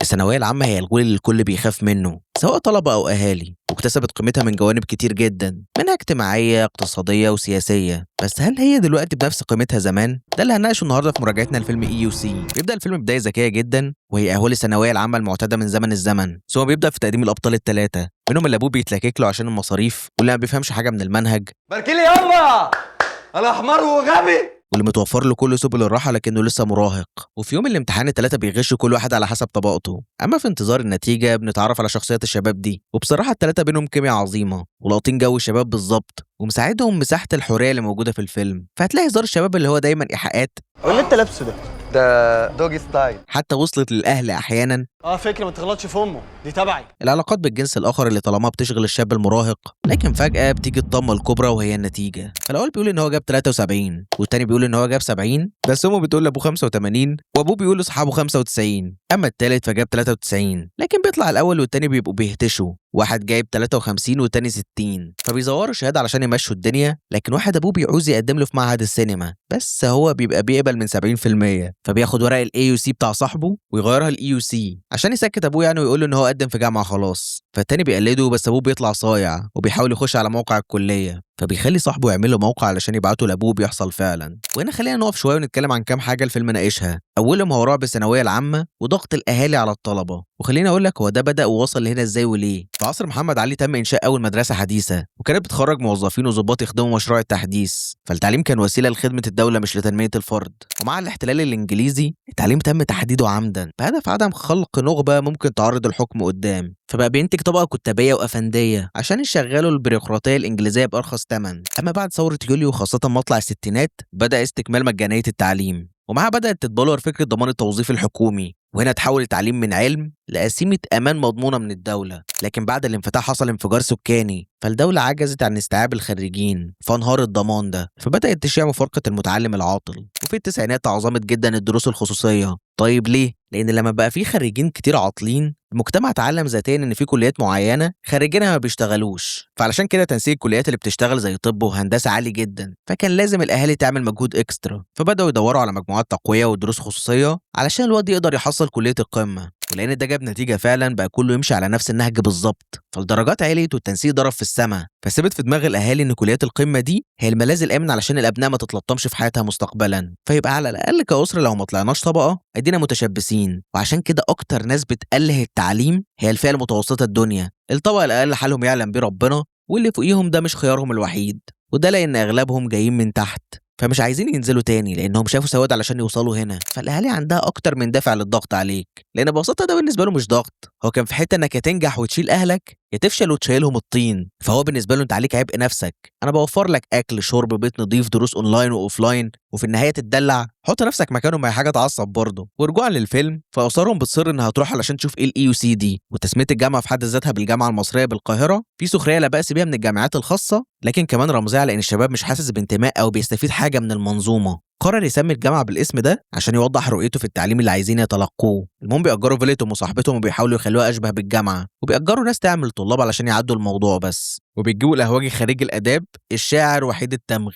الثانوية العامة هي الغول اللي الكل بيخاف منه سواء طلبة أو أهالي، واكتسبت قيمتها من جوانب كتير جدا منها اجتماعية اقتصادية وسياسية. بس هل هي دلوقتي بنفس قيمتها زمان؟ ده اللي هنناقشه النهارده في مراجعتنا لفيلم اي يو سي. بيبدأ الفيلم بداية ذكية جدا وهي أهوال الثانوية العامة المعتادة من زمن الزمن، ثم بيبدأ في تقديم الأبطال الثلاثة منهم اللي أبوه بيتلكك له عشان المصاريف واللي ما بيفهمش حاجة من المنهج، بركيلي يلا انا حمار وغبي. واللي متوفر له كل سبل الراحة لكنه لسه مراهق. وفي يوم الامتحان التلاتة بيغشوا كل واحد على حسب طبقته، أما في انتظار النتيجة بنتعرف على شخصيات الشباب دي، وبصراحة التلاتة بينهم كيمياء عظيمة ولاقطين جو الشباب بالظبط، ومساعدهم مساحة الحرية اللي موجودة في الفيلم. فهتلاقي هزار الشباب اللي هو دايما إيحاءات واللي انت لابسه ده دوجي ستايل. حتى وصلت للأهل أحيانا. فكره ما تغلطش في امه دي تبعي. العلاقات بالجنس الآخر اللي طالما بتشغل الشاب المراهق، لكن فجأة بتيجي الطامة الكبرى وهي النتيجة. فالأول بيقول إن هو جاب 73 والتاني بيقول إن هو جاب 70، بس أمه بتقول لأبوه 85 وأبوه بيقول لأصحابه 95، أما التالت فجاب 93. لكن بيطلع الأول والتاني بيبقوا بيهتشوا، واحد جايب 53 والتاني 60، فبيزوروا شهادة علشان يمشوا الدنيا. لكن واحد أبوه بيعوز يقدم له في معهد السينما، بس هو بيبقى بيقبل من 70%، فبياخد ورق الاي يو سي بتاع صاحبه ويغيرها الاي يو سي عشان يسكت ابوه يعني ويقول له ان هو قدم في جامعه خلاص. فالتاني بيقلده بس ابوه بيطلع صايع وبيحاول يخش على موقع الكليه، فبيخلي صاحبه يعمل له موقع علشان يبعته لابوه. بيحصل فعلا. وهنا خلينا نقف شويه ونتكلم عن كام حاجه الفيلم ناقشها. اولهم هو رعب الثانويه العامه وضغط الاهالي على الطلبه، وخليني اقول لك هو ده بدا ووصل لهنا ازاي وليه. في عصر محمد علي تم انشاء اول مدرسه حديثه، وكانت بتخرج موظفين وظباط يخدموا مشروع التحديث، فالتعليم كان وسيله لخدمه الدوله مش لتنميه الفرد. ومع الاحتلال الانجليزي التعليم تم تحديده عمدا بهدف عدم خلق نخبه ممكن تعرض الحكم قدام، فبقى بينتج طبقه كتابيه وافنديه عشان يشغلوا البيروقراطيه الانجليزيه بارخص ثمن. اما بعد ثوره يوليو خاصه مطلع الستينات بدا استكمال مجانيه التعليم، ومعها بدات تتبلور فكره ضمان التوظيف الحكومي، وهنا تحول التعليم من علم لقسيمة أمان مضمونة من الدولة. لكن بعد الانفتاح حصل انفجار سكاني، فالدولة عجزت عن استيعاب الخريجين، فانهار الضمان ده، فبدأت تشيع مفارقة المتعلم العاطل. وفي التسعينات تعظمت جدا الدروس الخصوصية. طيب ليه؟ لأن لما بقى في خريجين كتير عاطلين، المجتمع اتعلم ذاتيا ان في كليات معينه خريجينها ما بيشتغلوش، فعلشان كده تنسيق الكليات اللي بتشتغل زي طب وهندسه عالي جدا، فكان لازم الاهالي تعمل مجهود اكسترا، فبداوا يدوروا على مجموعات تقويه ودروس خصوصيه علشان الواد يقدر يحصل كليه القمه. ولان ده جاب نتيجه فعلا بقى كله يمشي على نفس النهج بالظبط، فالدرجات عليت والتنسيق ضرب في السماء، فثبت في دماغ الاهالي ان كليات القمه دي هي الملاذ الامن علشان الابناء ما تتلطمش في حياتها مستقبلا، فيبقى على الاقل كاسره لو ما طلعناش طبقه ادينا متشبثين. وعشان كده اكتر ناس بتأله التعليم هي الفئه المتوسطه الدنيا، الطبقه الاقل حالهم يعلم بيه ربنا، واللي فوقيهم ده مش خيارهم الوحيد، وده لان اغلبهم جايين من تحت فمش عايزين ينزلوا تاني لانهم شافوا سواد علشان يوصلوا هنا. فالاهالي عندها اكتر من دافع للضغط عليك، لان ببساطه ده بالنسبه له مش ضغط، هو كان في حته انك يا تنجح وتشيل اهلك يا تفشل وتشيلهم الطين. فهو بالنسبه له انت عليك عبء نفسك، انا بوفر لك اكل شرب بيت نضيف دروس اونلاين واوفلاين، وفي النهايه تتدلع. حط نفسك مكانهم، هي حاجه تعصب برضه. ورجوعا للفيلم فاسرهم بتصر انها تروح علشان تشوف ايه الاي يو سي دي، وتسميه الجامعه في حد ذاتها بالجامعه المصريه بالقاهره في سخريه لا باس بيها من الجامعات الخاصه، لكن كمان رمزيه على ان الشباب مش حاسس بانتماء او بيستفيد حاجه من المنظومه. قرر يسمي الجامعه بالاسم ده عشان يوضح رؤيته في التعليم اللي عايزين يتلقوه. المهم بيأجروا فيلتهم وصاحبتهم وبيحاولوا يخلوها اشبه بالجامعه، وبيأجروا ناس تعمل طلاب علشان يعدوا الموضوع بس، وبيجيبوا القهوجي خريج الاداب الشاعر وحيد التمغ.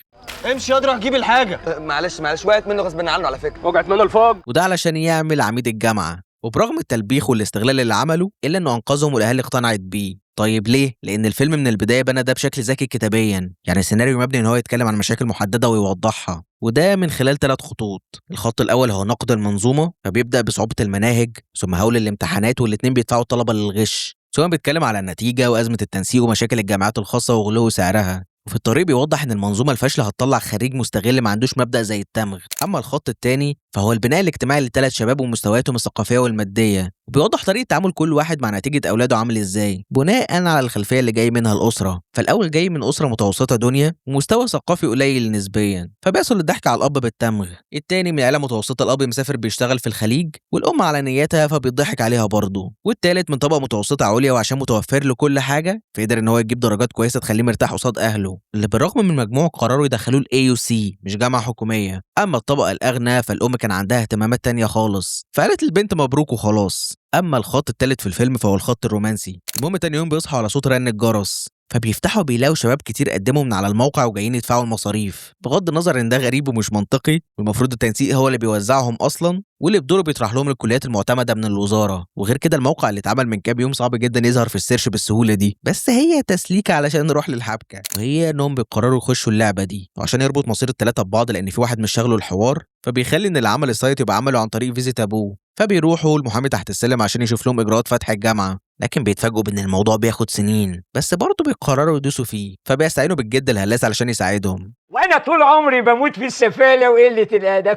امشي اضرب جيب الحاجه. معلش وقعت منه غصب عنه على فكره. وجعت منه الفوق. وده علشان يعمل عميد الجامعه، وبرغم التلبيخ والاستغلال اللي عمله الا انه انقذهم والاهالي اقتنعت بيه. طيب ليه؟ لان الفيلم من البدايه بنى ده بشكل ذكي كتابيا، يعني السيناريو مبني ان هو يتكلم عن مشاكل محدده ويوضحها، وده من خلال 3 خطوط. الخط الاول هو نقد المنظومه، فبيبدا بصعوبه المناهج ثم هول الامتحانات، والاتنين بيدفعوا الطلبه للغش، ثم بيتكلم على النتيجه وازمه التنسيق ومشاكل الجامعات الخاصه وغلو سعرها، وفي الطريق بيوضح ان المنظومه الفاشله هتطلع خريج مستغل ما عندوش مبدأ زي التمغ. اما الخط الثاني فهو البناء الاجتماعي ل3 شباب ومستوياتهم الثقافيه والماديه، وبيوضح طريقه تعامل كل واحد مع نتيجه اولاده عامل ازاي بناء على الخلفيه اللي جاي منها الاسره. فالاول جاي من اسره متوسطه دنيا ومستوى ثقافي قليل نسبيا، فبيحصل الضحك على الاب بالتمغ. الثاني من عيله متوسطه، الاب مسافر بيشتغل في الخليج والام على نيتها فبيضحك عليها برضه. والثالث من طبقه متوسطه عليا وعشان متوفر له كل حاجه فقدر ان هو يجيب درجات كويسه تخليه مرتاح قصاد اهله، اللي بالرغم من مجموعه قرروا يدخلوه الاي يو سي مش جامعه حكوميه. اما الطبقه الاغنى فالام كان عندها اهتمامات تانية خالص، فقالت للبنت مبروك وخلاص. اما الخط الثالث في الفيلم فهو الخط الرومانسي. المهم تاني يوم بيصحوا على صوت رن الجرس، فبيفتحوا بيلاقوا شباب كتير قدموا من على الموقع وجايين يدفعوا المصاريف، بغض النظر ان ده غريب ومش منطقي، والمفروض التنسيق هو اللي بيوزعهم اصلا، واللي بدوره بيطرح لهم الكليات المعتمده من الوزاره. وغير كده الموقع اللي اتعمل من كام يوم صعب جدا يظهر في السيرش بالسهوله دي، بس هي تسليكه علشان نروح للحبكه، وهي انهم بيقرروا يخشوا اللعبه دي وعشان يربط مصير الثلاثه ببعض، لان في واحد مش شاغله الحوار، فبيخلي ان العمل السايت يبقى عمله عن طريق فيزيت ابوه. فبيروحوا المحامي تحت السلم عشان يشوف لهم اجراءات فتح الجامعه، لكن بيتفاجئوا بان الموضوع بياخد سنين، بس برضه بيقرروا يدوسوا فيه، فبيستعينوا بالجد الهلاس علشان يساعدهم. وانا طول عمري بموت في السفالة وقلة الادب.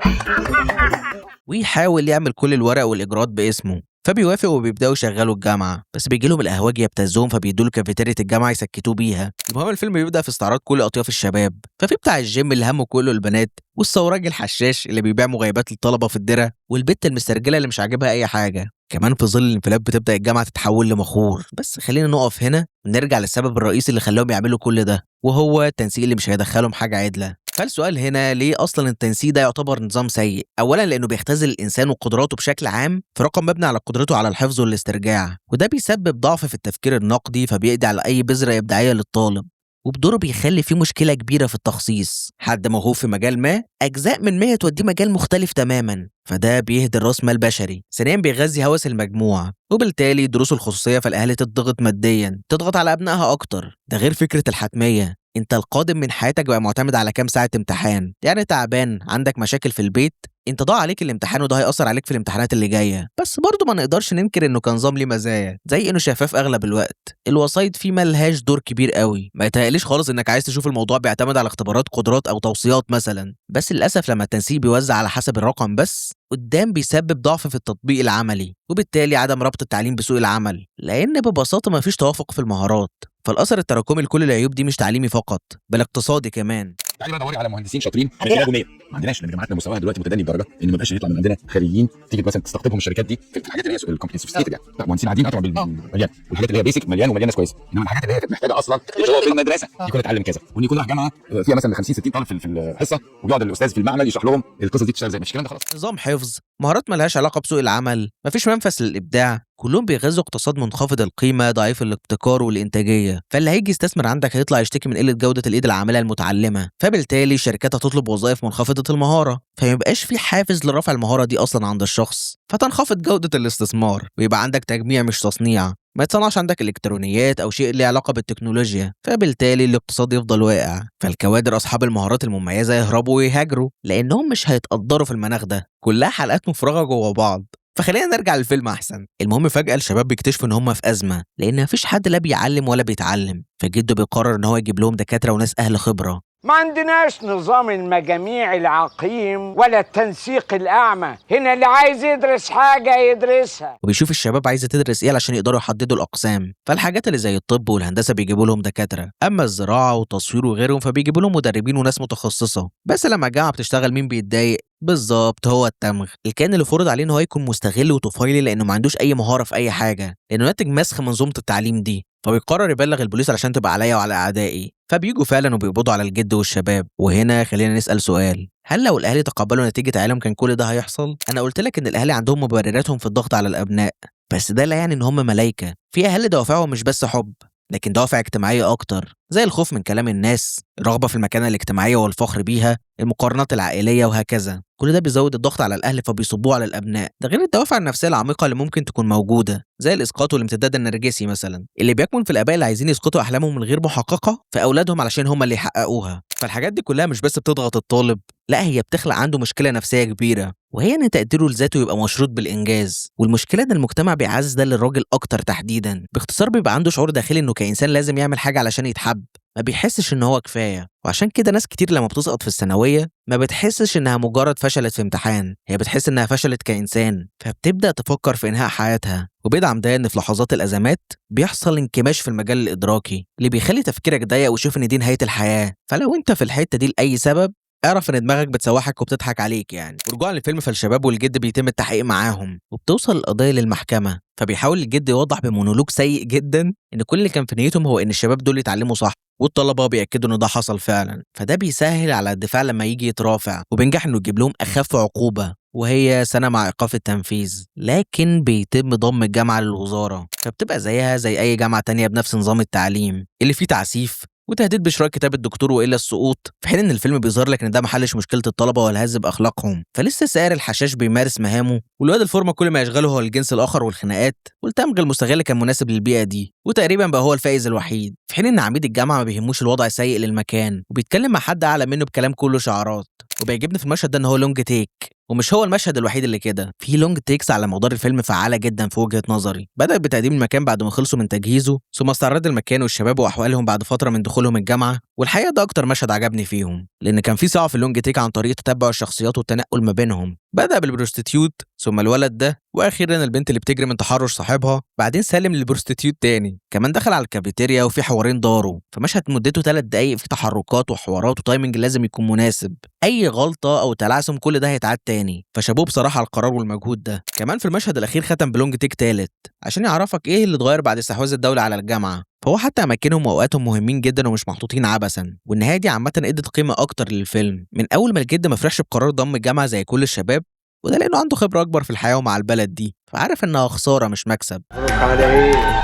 ويحاول يعمل كل الورق والاجراءات باسمه، فبيوافق وبيبداوا يشغلوا الجامعه، بس بيجي لهم القهوجي يبتزهم فبيدوا له كافيتيريا الجامعه يسكتوه بيها. المهم الفيلم بيبدا في استعراض كل اطياف الشباب، ففي بتاع الجيم اللي همه كله البنات، والصوراجي الحشاش اللي بيبيع مغيبات للطلبه في الدره، والبت المسترجله اللي مش عاجبها اي حاجه. كمان في ظل الانفلات بتبدا الجامعه تتحول لمخور. بس خلينا نقف هنا ونرجع للسبب الرئيسي اللي خلاهم يعملوا كل ده، وهو التنسيق اللي مش هيدخلهم حاجه عدله. فالسؤال هنا، ليه اصلا التنسيق ده يعتبر نظام سيء؟ اولا لانه بيختزل الانسان وقدراته بشكل عام في رقم مبني على قدرته على الحفظ والاسترجاع، وده بيسبب ضعف في التفكير النقدي، فبيقضي على اي بذره ابداعيه للطالب، وبدوره بيخلي فيه مشكله كبيره في التخصيص. حد موهوب في مجال ما، اجزاء من 100 توديه مجال مختلف تماما، فده بيهدر راس مال بشري. ثانيا بيغذي هوس المجموع، وبالتالي دروس الخصوصيه في الاهالي تضغط ماديا، تضغط على ابنائها اكتر. ده غير فكره الحتميه، انت القادم من حياتك بقى معتمد على كام ساعه امتحان، يعني تعبان عندك مشاكل في البيت، انت ضاع عليك الامتحان وده هيأثر عليك في الامتحانات اللي جايه. بس برضه ما نقدرش ننكر انه كان نظام ليه مزايا، زي انه شفاف اغلب الوقت، الوسايط فيه ملهاش دور كبير قوي. ما يتهيأليش خالص انك عايز تشوف الموضوع بيعتمد على اختبارات قدرات او توصيات مثلا، بس للاسف لما التنسيق بيوزع على حسب الرقم بس، قدام بيسبب ضعف في التطبيق العملي، وبالتالي عدم ربط التعليم بسوق العمل، لان ببساطه ما فيش توافق في المهارات. فالاثر التراكمي لكل العيوب دي مش تعليمي فقط، بل اقتصادي كمان. تعالي بقى دوري على مهندسين شاطرين من خلال هجوميه. ما عندناش، لان جامعاتنا مستواها دلوقتي متدني بدرجه ان ما بقاش يطلع من عندنا خريجين تيجي مثلا تستقطبهم الشركات دي في الحاجات اللي هي الكومبلكس يعني. لا مهندسين قاعدين قطعوا بالمليان، والحاجات اللي هي بيسك مليان ومليان ناس كويسه، انما الحاجات اللي هي كانت محتاجه اصلا هو في المدرسه يكون اتعلم كذا، وان يكون راح جامعه فيها مثلا 50 60 طالب في الحصه، ويقعد الاستاذ في المعمل يشرح لهم القصص دي تشتغل زي مش الكلام ده خلاص. نظام حفظ، مهارات ملهاش علاقه بسوق العمل، مفيش منفس للابداع، كلهم بيغذوا اقتصاد منخفض القيمه ضعيف الابتكار والانتاجيه. فاللي هيجي يستثمر عندك هيطلع يشتكي من قله جوده الايد العامله المتعلمه، فبالتالي الشركات هتطلب وظائف منخفضه المهاره، فميبقاش في حافز لرفع المهاره دي اصلا عند الشخص، فتنخفض جوده الاستثمار، ويبقى عندك تجميع مش تصنيع، ما يتصنعش عندك الكترونيات او شيء له علاقه بالتكنولوجيا، فبالتالي الاقتصاد يفضل واقع، فالكوادر اصحاب المهارات المميزه يهربوا ويهاجروا لانهم مش هيتقدروا في المناخ ده. كلها حلقات مفرغه جوه بعض. فخلينا نرجع للفيلم احسن. المهم فجاه الشباب بيكتشفوا ان هم في ازمه، لان مفيش حد لا بيعلم ولا بيتعلم، فجده بيقرر ان هو يجيب لهم دكاتره وناس اهل خبره. ما عندناش نظام المجاميع العقيم ولا التنسيق الأعمى، هنا اللي عايز يدرس حاجة يدرسها. وبيشوف الشباب عايزه تدرس ايه علشان يقدروا يحددوا الاقسام، فالحاجات اللي زي الطب والهندسه بيجيبوا لهم دكاتره، اما الزراعه والتصوير وغيرهم فبيجيبوا لهم مدربين وناس متخصصه. بس لما الجامعه بتشتغل مين بيتضايق؟ بالظبط هو التمغ، الكائن اللي فرض عليه ان هو يكون مستغل وطفيلي لانه ما عندوش اي مهاره في اي حاجه، لانه ناتج مسخ منظومه التعليم دي، فبيقرر يبلغ البوليس علشان تبقى عليا وعلى اعدائي. فبيجوا فعلا وبيقبضوا على الجد والشباب. وهنا خلينا نسال سؤال، هل لو الاهالي تقبلوا نتيجه عيالهم كان كل ده هيحصل؟ انا قلت لك ان الاهالي عندهم مبرراتهم في الضغط على الابناء، بس ده لا يعني ان هم ملايكه. في اهالي دوافعهم مش بس حب، لكن دوافع اجتماعيه اكتر، زي الخوف من كلام الناس، الرغبه في المكانه الاجتماعيه والفخر بيها، المقارنات العائليه وهكذا. كل ده بيزود الضغط على الاهل فبيصبوه على الابناء. ده غير الدوافع النفسيه العميقه اللي ممكن تكون موجوده، زي الاسقاط والامتداد النرجسي مثلا، اللي بيكمن في الاباء اللي عايزين يسقطوا احلامهم الغير محققه في اولادهم علشان هم اللي يحققوها. فالحاجات دي كلها مش بس بتضغط الطالب، لا هي بتخلق عنده مشكله نفسيه كبيره، وهي ان تقديره لذاته يبقى مشروط بالانجاز. والمشكله ان المجتمع بيعزز ده للراجل اكتر تحديدا. باختصار بيبقى عنده شعور داخلي انه كانسان لازم يعمل حاجه علشان يتحب، ما بيحسش ان هو كفايه. وعشان كده ناس كتير لما بتسقط في الثانويه ما بتحسش انها مجرد فشلت في امتحان، هي بتحس انها فشلت كانسان، فبتبدا تفكر في انهاء حياتها. وبيدعم ده ان في لحظات الازمات بيحصل انكماش في المجال الادراكي اللي بيخلي تفكيرك ضيق ويشوف ان دي نهايه الحياه. فلو انت في الحته دي لاي سبب، اعرف ان دماغك بتسوحك وبتضحك عليك يعني. ورجوعا للفيلم، فالشباب والجد بيتم التحقيق معاهم وبتوصل القضيه للمحكمه، فبيحاول الجد يوضح بمونولوج سيء جدا ان كل اللي كان في نيتهم هو ان الشباب دول يتعلموا صح، والطلبه بياكدوا ان ده حصل فعلا. فده بيسهل على الدفاع لما يجي يترافع، وبينجح انه يجيب لهم اخف عقوبه وهي سنه مع ايقاف التنفيذ. لكن بيتم ضم الجامعه للوزاره، فبتبقى زيها زي اي جامعه تانية بنفس نظام التعليم اللي فيه تعسيف وتهديد بإشراك كتاب الدكتور والا السقوط، في حين ان الفيلم بيظهر لك ان ده محلش مشكله الطلبه ولا هز باخلاقهم. فلسه سائر الحشاش بيمارس مهامه، والواد الفورمه كل ما يشغله هو الجنس الاخر والخناقات، والتمغ المستغل كان مناسب للبيئه دي، وتقريبا بقى هو الفائز الوحيد، في حين ان عميد الجامعه ما بيهموش الوضع السيء للمكان وبيتكلم مع حد اعلى منه بكلام كله شعارات. وبيعجبني في المشهد ده ان هو لونج تيك، ومش هو المشهد الوحيد اللي كده، في لونج تيكس على مدار الفيلم فعالة جدا في وجهة نظري. بدأ بتقديم المكان بعد ما خلصوا من تجهيزه، ثم استعراض المكان والشباب واحوالهم بعد فترة من دخولهم الجامعة، والحقيقة ده اكتر مشهد عجبني فيهم، لان كان في سعه في اللونج تيك عن طريق تتبع الشخصيات والتنقل ما بينهم. بدأ بالبروستيتيوت، ثم الولد ده، واخيرا البنت اللي بتجري من تحرش صاحبها، بعدين سلم للبروستيتيوت تاني، كمان دخل على الكافيتيريا وفي حوارين داروا، فمشهد مدته 3 دقايق في تحركات وحوارات وتايمنج لازم يكون مناسب. اي غلطه او تلعثم كل ده هيتعاد تاني، فشابوه بصراحه على القرار والمجهود ده. كمان في المشهد الاخير ختم بلونج تيك تالت عشان يعرفك ايه اللي اتغير بعد استحواذ الدوله على الجامعه، فهو حتى اماكنهم واوقاتهم مهمين جدا ومش محطوطين عبثا. والنهايه دي عامه ادت قيمه اكتر للفيلم، من اول ما الجد ما فرحش بقرار ضم الجامعه زي كل الشباب، وده لانه عنده خبره اكبر في الحياه ومع البلد دي، فعارف انها خساره مش مكسب. مبروك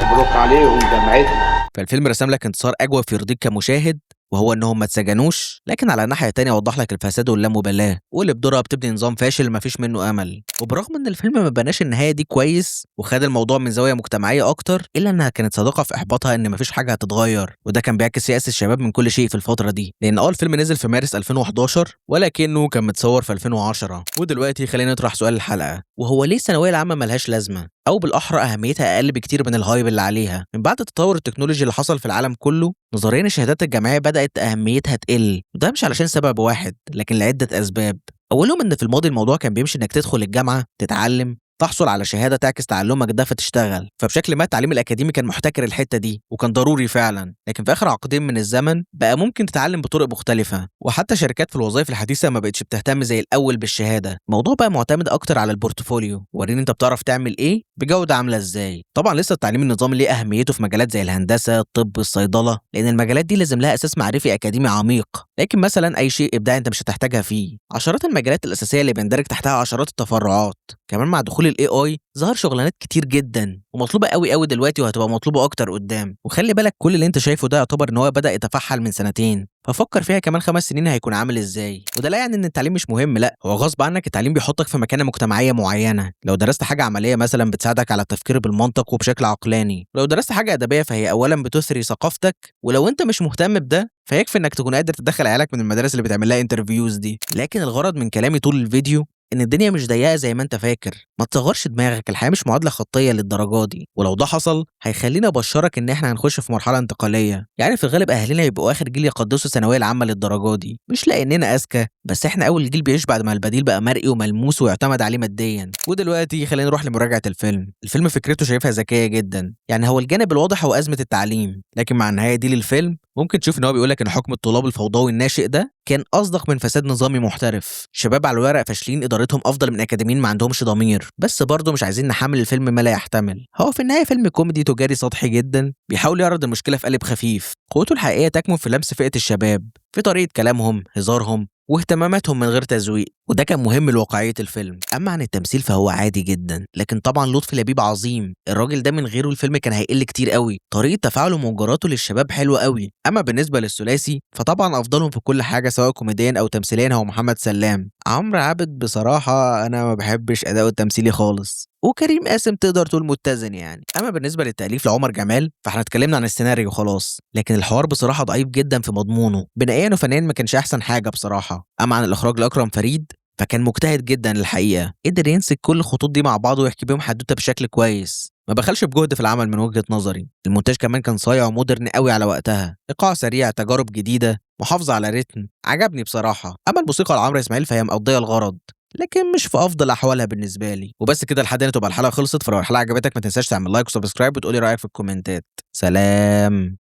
مبروك عليهم جامعتنا. فالفيلم رسم لك انتصار اجوى في يرضيك كمشاهد، وهو انهم ما اتسجنوش، لكن على الناحيه التانيه وضح لك الفساد واللامبالاه واللي بدورها بتبني نظام فاشل مفيش منه امل. وبرغم ان الفيلم ما بناش النهايه دي كويس وخد الموضوع من زاويه مجتمعيه اكتر، الا انها كانت صادقه في احباطها ان مفيش حاجه هتتغير، وده كان بيعكس يأس الشباب من كل شيء في الفتره دي، لان الفيلم نزل في مارس 2011 ولكنه كان متصور في 2010. ودلوقتي خلينا نطرح سؤال الحلقه، وهو ليه الثانويه العامه ملهاش لازمه، او بالاحرى اهميتها اقل بكتير من الهايب اللي عليها؟ من بعد التطور التكنولوجي اللي حصل في العالم كله، نظريا الشهادات الجامعيه بدات اهميتها تقل، وده مش علشان سبب واحد لكن لعده اسباب. اولهم ان في الماضي الموضوع كان بيمشي انك تدخل الجامعه تتعلم تحصل على شهاده تعكس تعلمك ده فتشتغل، فبشكل ما التعليم الاكاديمي كان محتكر الحته دي وكان ضروري فعلا. لكن في اخر عقدين من الزمن بقى ممكن تتعلم بطرق مختلفه، وحتى شركات في الوظائف الحديثه ما بقتش بتهتم زي الاول بالشهاده، الموضوع بقى معتمد اكتر على البورتفوليو، وريني انت بتعرف تعمل ايه بجوده عامله ازاي. طبعا لسه التعليم النظامي ليه اهميته في مجالات زي الهندسه، الطب، الصيدله، لان المجالات دي لازم لها اساس معرفي اكاديمي عميق، لكن مثلا اي شيء ابداعي انت مش هتحتاجها فيه. عشرات المجالات الاساسيه اللي بيندرج تحتها عشرات التفرعات. كمان مع دخول الاي اي ظهر شغلانات كتير جدا ومطلوبه قوي قوي دلوقتي، وهتبقى مطلوبه اكتر قدام. وخلي بالك كل اللي انت شايفه ده يعتبر ان هو بدا يتفحل من سنتين، ففكر فيها كمان 5 سنين هيكون عامل ازاي. وده لا يعني ان التعليم مش مهم، لا، هو غصب عنك التعليم بيحطك في مكانه مجتمعيه معينه. لو درست حاجه عمليه مثلا بتساعدك على التفكير بالمنطق وبشكل عقلاني، ولو درست حاجه ادبيه فهي اولا بتثري ثقافتك، ولو انت مش مهتم بده فيكفي انك تكون قادر تدخل عيالك من المدارس اللي بتعمل لها انترفيوز دي. لكن الغرض من كلامي طول الفيديو ان الدنيا مش ضيقه زي ما انت فاكر، ما تصغرش دماغك، الحياه مش معادله خطيه للدرجه دي، ولو ده حصل هيخلينا ابشرك ان احنا هنخش في مرحله انتقاليه، يعني في الغالب اهلنا يبقوا اخر جيل يقدسوا الثانويه العامه للدرجه دي، مش لاننا اذكى، بس احنا اول جيل بيعيش بعد ما البديل بقى مرئي وملموس ويعتمد عليه ماديا. ودلوقتي خلينا نروح لمراجعه الفيلم فكرته شايفها ذكيه جدا، يعني هو الجانب الواضح هو ازمه التعليم، لكن مع النهايه دي للفيلم ممكن تشوف ان هو بيقول لك ان حكم الطلاب الفوضوي الناشئ ده كان اصدق من فساد نظامي محترف. شباب على الورق فاشلين ادارتهم افضل من اكاديميين ما عندهمش ضمير، بس برضه مش عايزين نحمل الفيلم ما لا يحتمل. هو في النهايه فيلم كوميدي تجاري سطحي جدا بيحاول يعرض المشكله في قالب خفيف، قوته الحقيقيه تكمن في لمس فئه الشباب، في طريقه كلامهم، هزارهم، واهتماماتهم من غير تزويق، وده كان مهم لواقعيه الفيلم. اما عن التمثيل فهو عادي جدا، لكن طبعا لطفي لبيب عظيم، الراجل ده من غيره الفيلم كان هيقل كتير قوي، طريقه تفاعله وموجراته للشباب حلوه قوي. اما بالنسبه للثلاثي فطبعا افضلهم في كل حاجه سواء كوميديا او تمثيليا هو محمد سلام. عمرو عابد بصراحه انا ما بحبش اداؤه التمثيلي خالص، وكريم قاسم تقدر تقول متزن يعني. اما بالنسبه للتاليف لعمر جمال فاحنا اتكلمنا عن السيناريو خلاص، لكن الحوار بصراحه ضعيف جدا في مضمونه، بنائيا وفنيا ما كانش احسن حاجه بصراحه. اما عن الاخراج لاكرم فريد فكان مجتهد جدا الحقيقه، قدر يمسك كل الخطوط دي مع بعض ويحكي بيهم حدوته بشكل كويس، ما بخلش بجهد في العمل من وجهه نظري. المونتاج كمان كان صايع ومودرن قوي على وقتها، ايقاع سريع، تجارب جديده، محافظه على رتم، عجبني بصراحه. اما الموسيقى لعمرو اسماعيل فهي مقضيه الغرض، لكن مش في افضل احوالها بالنسبه لي. وبس كده لحد هنا تبقى الحلقه خلصت، فلو الحلقه عجبتك ما تنساش تعمل لايك وسبسكرايب وتقولي رايك في الكومنتات. سلام.